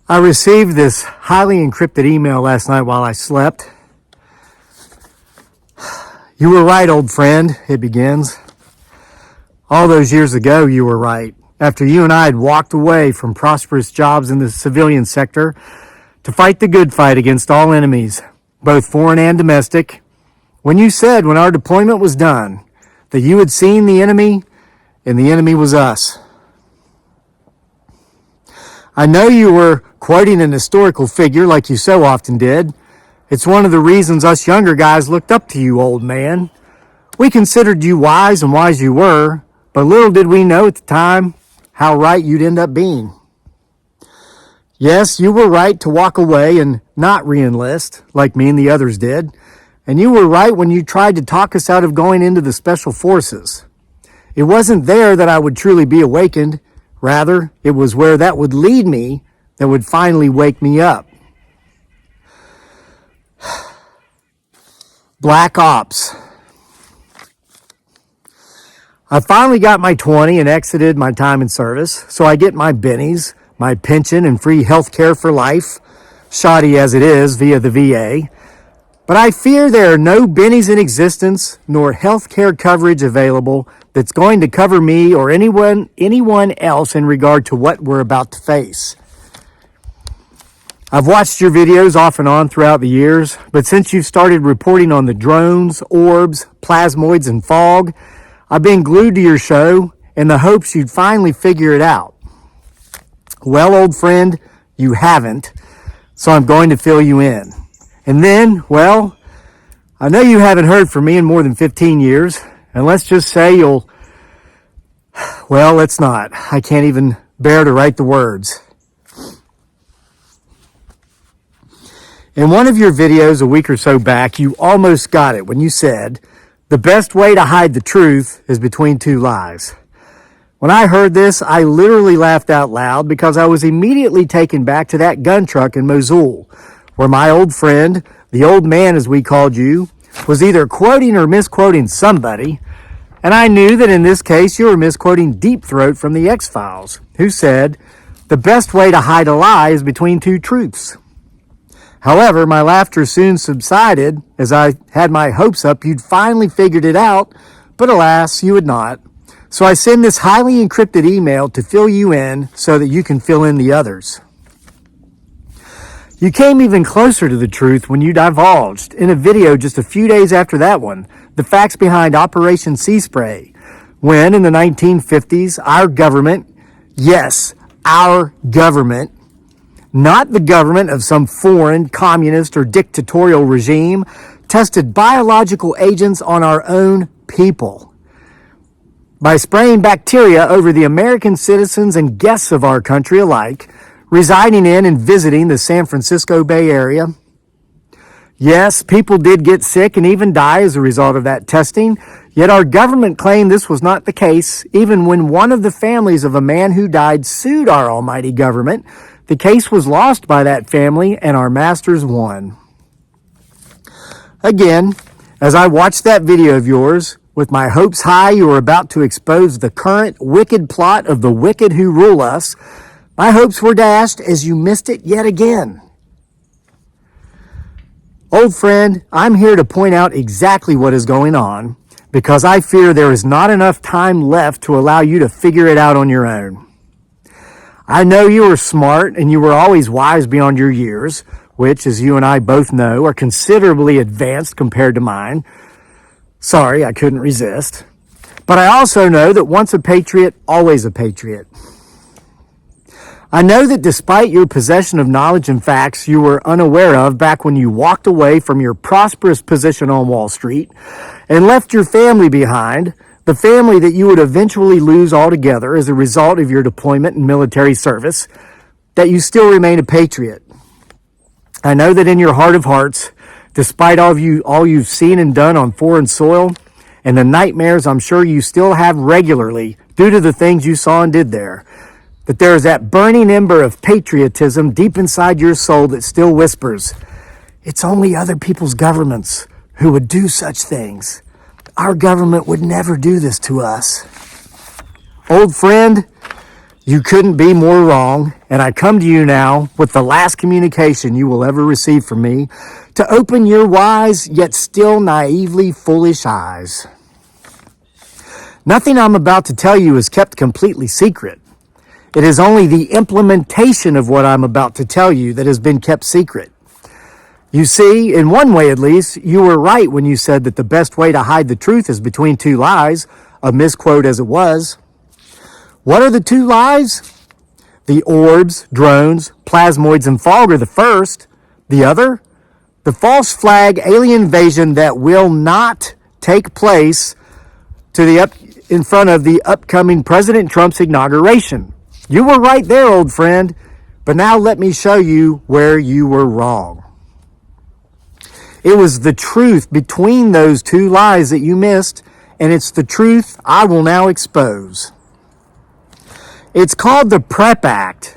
I received this highly encrypted email last night while I slept. You were right, old friend, it begins. All those years ago, you were right. After you and I had walked away from prosperous jobs in the civilian sector to fight the good fight against all enemies, both foreign and domestic, when you said when our deployment was done that you had seen the enemy and the enemy was us. I know you were quoting an historical figure like you so often did. It's one of the reasons us younger guys looked up to you, old man. We considered you wise, and wise you were, but little did we know at the time how right you'd end up being. Yes, you were right to walk away and not re-enlist like me and the others did, and you were right when you tried to talk us out of going into the Special Forces. It wasn't there that I would truly be awakened. Rather, it was where that would lead me that would finally wake me up. Black Ops. I finally got my 20 and exited my time in service, so I get my bennies, my pension, and free health care for life, shoddy as it is via the VA. But I fear there are no bennies in existence, nor health care coverage available that's going to cover me or anyone else in regard to what we're about to face. I've watched your videos off and on throughout the years, but since you've started reporting on the drones, orbs, plasmoids, and fog, I've been glued to your show in the hopes you'd finally figure it out. Well, old friend, you haven't, so I'm going to fill you in. And then, well, I know you haven't heard from me in more than 15 years, and let's just say let's not. I can't even bear to write the words. In one of your videos a week or so back, you almost got it when you said, the best way to hide the truth is between two lies. When I heard this, I literally laughed out loud because I was immediately taken back to that gun truck in Mosul, where my old friend, the old man as we called you, was either quoting or misquoting somebody, and I knew that in this case you were misquoting Deep Throat from the X-Files, who said, the best way to hide a lie is between two truths. However, my laughter soon subsided as I had my hopes up you'd finally figured it out, but alas, you had not. So I send this highly encrypted email to fill you in so that you can fill in the others. You came even closer to the truth when you divulged, in a video just a few days after that one, the facts behind Operation Sea Spray, when in the 1950s, our government, yes, our government, not the government of some foreign, communist, or dictatorial regime, tested biological agents on our own people. By spraying bacteria over the American citizens and guests of our country alike, residing in and visiting the San Francisco Bay Area. Yes, people did get sick and even die as a result of that testing, yet our government claimed this was not the case. Even when one of the families of a man who died sued our almighty government, the case was lost by that family and our masters won. Again, as I watched that video of yours, with my hopes high you were about to expose the current wicked plot of the wicked who rule us, my hopes were dashed as you missed it yet again. Old friend, I'm here to point out exactly what is going on because I fear there is not enough time left to allow you to figure it out on your own. I know you are smart and you were always wise beyond your years, which, as you and I both know, are considerably advanced compared to mine. Sorry, I couldn't resist. But I also know that once a patriot, always a patriot. I know that despite your possession of knowledge and facts you were unaware of back when you walked away from your prosperous position on Wall Street and left your family behind, the family that you would eventually lose altogether as a result of your deployment and military service, that you still remain a patriot. I know that in your heart of hearts, despite all you've seen and done on foreign soil and the nightmares I'm sure you still have regularly due to the things you saw and did there, that there is that burning ember of patriotism deep inside your soul that still whispers, it's only other people's governments who would do such things. Our government would never do this to us. Old friend, You couldn't be more wrong, and I come to you now with the last communication you will ever receive from me to open your wise yet still naively foolish eyes. Nothing I'm about to tell you is kept completely secret. It is only the implementation of what I'm about to tell you that has been kept secret. You see, in one way at least, you were right when you said that the best way to hide the truth is between two lies, a misquote as it was. What are the two lies? The orbs, drones, plasmoids, and fog are the first. The other? The false flag alien invasion that will not take place in front of the upcoming President Trump's inauguration. You were right there, old friend, but now let me show you where you were wrong. It was the truth between those two lies that you missed, and it's the truth I will now expose. It's called the PrEP Act,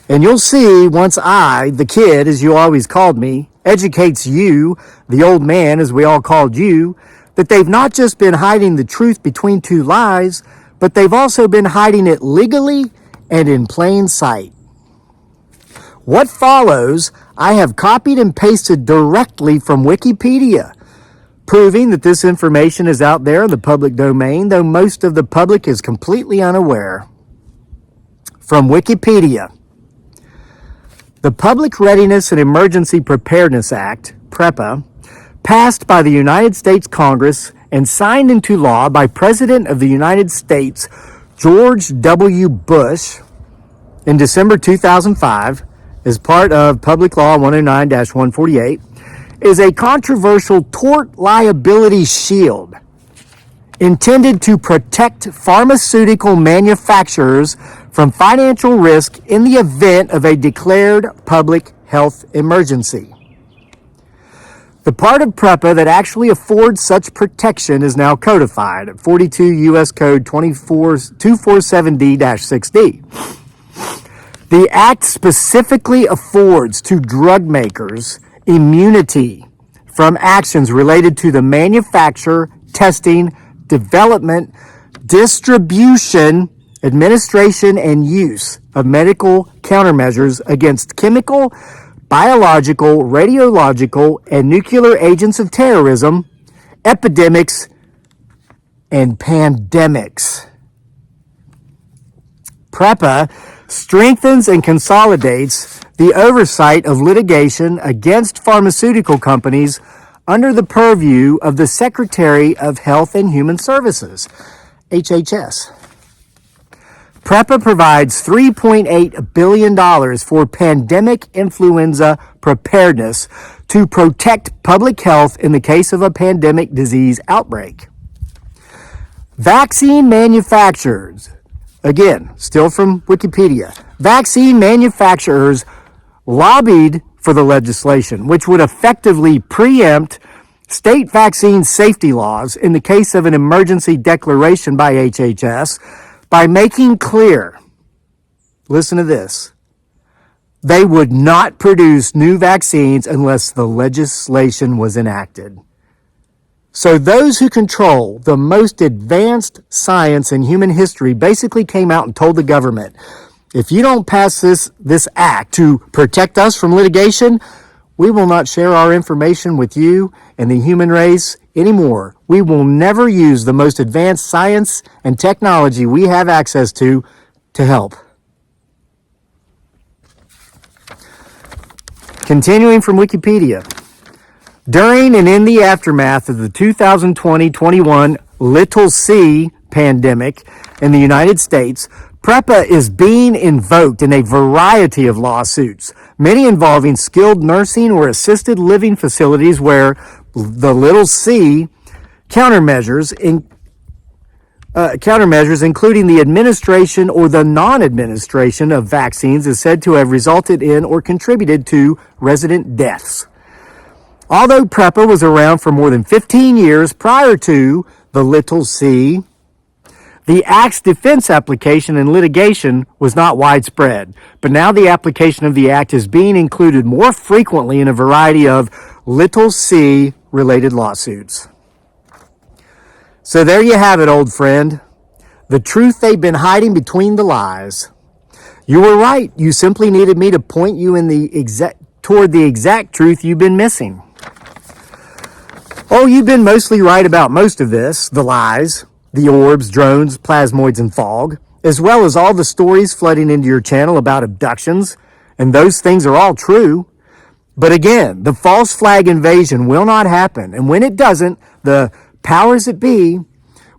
and you'll see once I, the kid, as you always called me, educates you, the old man, as we all called you, that they've not just been hiding the truth between two lies, but they've also been hiding it legally and in plain sight. What follows, I have copied and pasted directly from Wikipedia, proving that this information is out there in the public domain, though most of the public is completely unaware. From Wikipedia, the Public Readiness and Emergency Preparedness Act, PREPA, passed by the United States Congress and signed into law by President of the United States George W. Bush in December 2005 as part of Public Law 109-148, is a controversial tort liability shield intended to protect pharmaceutical manufacturers from financial risk in the event of a declared public health emergency. The part of PREPA that actually affords such protection is now codified at 42 U.S. Code 247D-6D. The Act specifically affords to drug makers immunity from actions related to the manufacture, testing, development, distribution, administration, and use of medical countermeasures against chemical, biological, radiological, and nuclear agents of terrorism, epidemics, and pandemics. PREPA strengthens and consolidates the oversight of litigation against pharmaceutical companies under the purview of the Secretary of Health and Human Services, HHS. PREPA provides $3.8 billion for pandemic influenza preparedness to protect public health in the case of a pandemic disease outbreak. Vaccine manufacturers, again, still from Wikipedia, vaccine manufacturers lobbied for the legislation, which would effectively preempt state vaccine safety laws in the case of an emergency declaration by HHS by making clear, listen to this, they would not produce new vaccines unless the legislation was enacted. So those who control the most advanced science in human history basically came out and told the government, if you don't pass this act to protect us from litigation, we will not share our information with you and the human race anymore. We will never use the most advanced science and technology we have access to help. Continuing from Wikipedia. During and in the aftermath of the 2020-21 Little C pandemic in the United States, PREPA is being invoked in a variety of lawsuits, many involving skilled nursing or assisted living facilities where the Little C countermeasures, including the administration or the non-administration of vaccines, is said to have resulted in or contributed to resident deaths. Although PREPA was around for more than 15 years prior to the Little C, the Act's defense application and litigation was not widespread, but now the application of the Act is being included more frequently in a variety of Little C related lawsuits. So there you have it, old friend. the truth they've been hiding between the lies. You were right. You simply needed me to point you toward the exact truth you've been missing. Oh, you've been mostly right about most of this, the lies, the orbs, drones, plasmoids, and fog, as well as all the stories flooding into your channel about abductions, and those things are all true. But again, the false flag invasion will not happen, and when it doesn't, the powers that be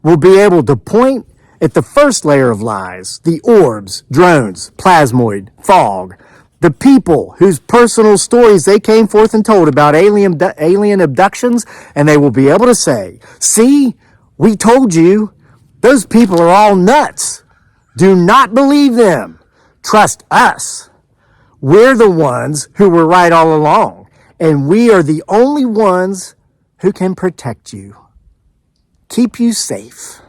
will be able to point at the first layer of lies, the orbs, drones, plasmoid, fog, the people whose personal stories they came forth and told about alien abductions, and they will be able to say, see, we told you, those people are all nuts. Do not believe them. Trust us. We're the ones who were right all along, and we are the only ones who can protect you, keep you safe.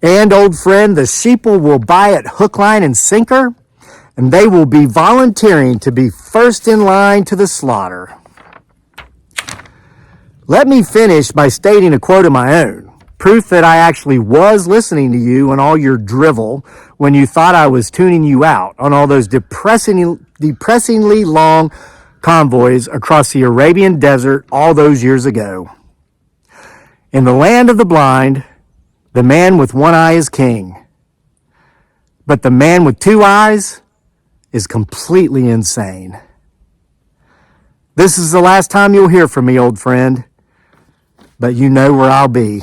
And, old friend, the sheeple will buy it hook, line, and sinker, and they will be volunteering to be first in line to the slaughter. Let me finish by stating a quote of my own, proof that I actually was listening to you and all your drivel when you thought I was tuning you out on all those depressingly long convoys across the Arabian desert all those years ago. In the land of the blind, the man with one eye is king, but the man with two eyes is completely insane. This is the last time you'll hear from me, old friend, but you know where I'll be.